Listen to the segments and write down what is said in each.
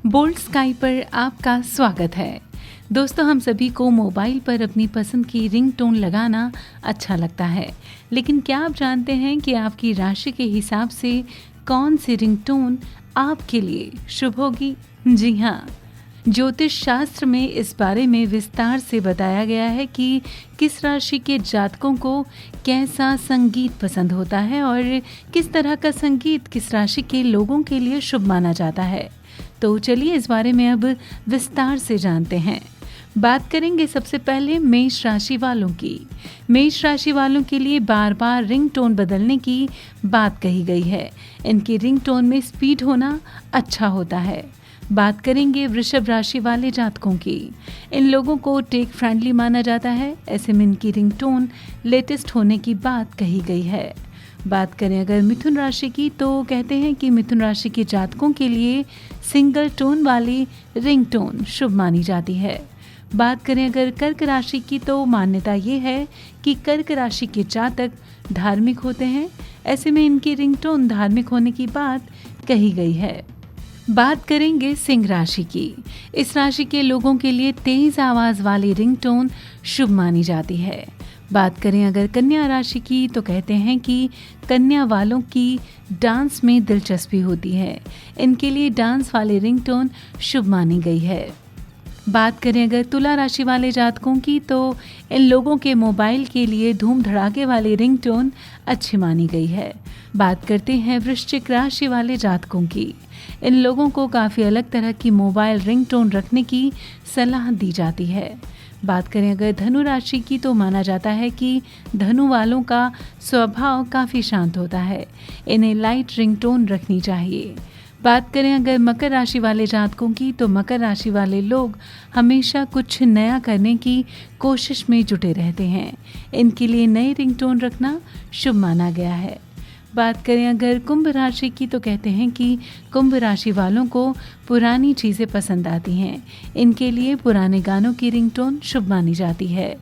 Bold sky पर आपका स्वागत है। दोस्तों, हम सभी को मोबाइल पर अपनी पसंद की रिंगटोन लगाना अच्छा लगता है, लेकिन क्या आप जानते हैं कि आपकी राशि के हिसाब से कौन सी रिंगटोन आपके लिए शुभ होगी? जी हाँ, ज्योतिष शास्त्र में इस बारे में विस्तार से बताया गया है कि किस राशि के जातकों को कैसा संगीत पसंद होता है और किस तरह का संगीत किस राशि के लोगों के लिए शुभ माना जाता है। तो चलिए इस बारे में अब विस्तार से जानते हैं। बात करेंगे सबसे पहले मेष राशि वालों की। मेष राशि वालों के लिए बार बार रिंगटोन बदलने की बात कही गई है। इनकी रिंगटोन में स्पीड होना अच्छा होता है। बात करेंगे वृषभ राशि वाले जातकों की। इन लोगों को टेक फ्रेंडली माना जाता है, ऐसे में इनकी रिंगटोन लेटेस्ट होने की बात कही गई है। बात करें अगर मिथुन राशि की, तो कहते हैं कि मिथुन राशि के जातकों के लिए सिंगल टोन वाली रिंगटोन शुभ मानी जाती है। बात करें अगर कर्क राशि की, तो मान्यता ये है कि कर्क राशि के जातक धार्मिक होते हैं, ऐसे में इनकी रिंगटोन धार्मिक होने की बात कही गई है। बात करेंगे सिंह राशि की। इस राशि के लोगों के लिए तेज आवाज वाली रिंगटोन शुभ मानी जाती है। बात करें अगर कन्या राशि की, तो कहते हैं कि कन्या वालों की डांस में दिलचस्पी होती है, इनके लिए डांस वाली रिंगटोन शुभ मानी गई है। बात करें अगर तुला राशि वाले जातकों की, तो इन लोगों के मोबाइल के लिए धूम धड़ाके वाली रिंगटोन अच्छी मानी गई है। बात करते हैं वृश्चिक राशि वाले जातकों की। इन लोगों को काफ़ी अलग तरह की मोबाइल रिंगटोन रखने की सलाह दी जाती है। बात करें अगर धनु राशि की, तो माना जाता है कि धनु वालों का स्वभाव काफ़ी शांत होता है, इन्हें लाइट रिंगटोन रखनी चाहिए। बात करें अगर मकर राशि वाले जातकों की, तो मकर राशि वाले लोग हमेशा कुछ नया करने की कोशिश में जुटे रहते हैं, इनके लिए नई रिंगटोन रखना शुभ माना गया है। बात करें अगर कुंभ राशि की, तो कहते हैं कि कुंभ राशि वालों को पुरानी चीज़ें पसंद आती हैं, इनके लिए पुराने गानों की रिंगटोन शुभ मानी जाती है।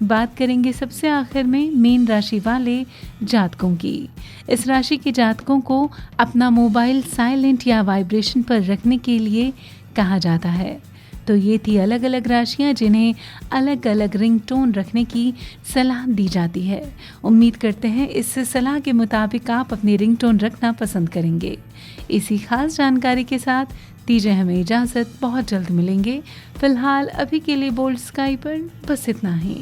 बात करेंगे सबसे आखिर में मीन राशि वाले जातकों की। इस राशि के जातकों को अपना मोबाइल साइलेंट या वाइब्रेशन पर रखने के लिए कहा जाता है। तो ये थी अलग अलग राशियां जिन्हें अलग अलग रिंगटोन रखने की सलाह दी जाती है। उम्मीद करते हैं इस सलाह के मुताबिक आप अपनी रिंगटोन रखना पसंद करेंगे। इसी खास जानकारी के साथ दीजिए हमें इजाज़त, बहुत जल्द मिलेंगे। फिलहाल अभी के लिए बोल्ड स्काई पर बस इतना ही।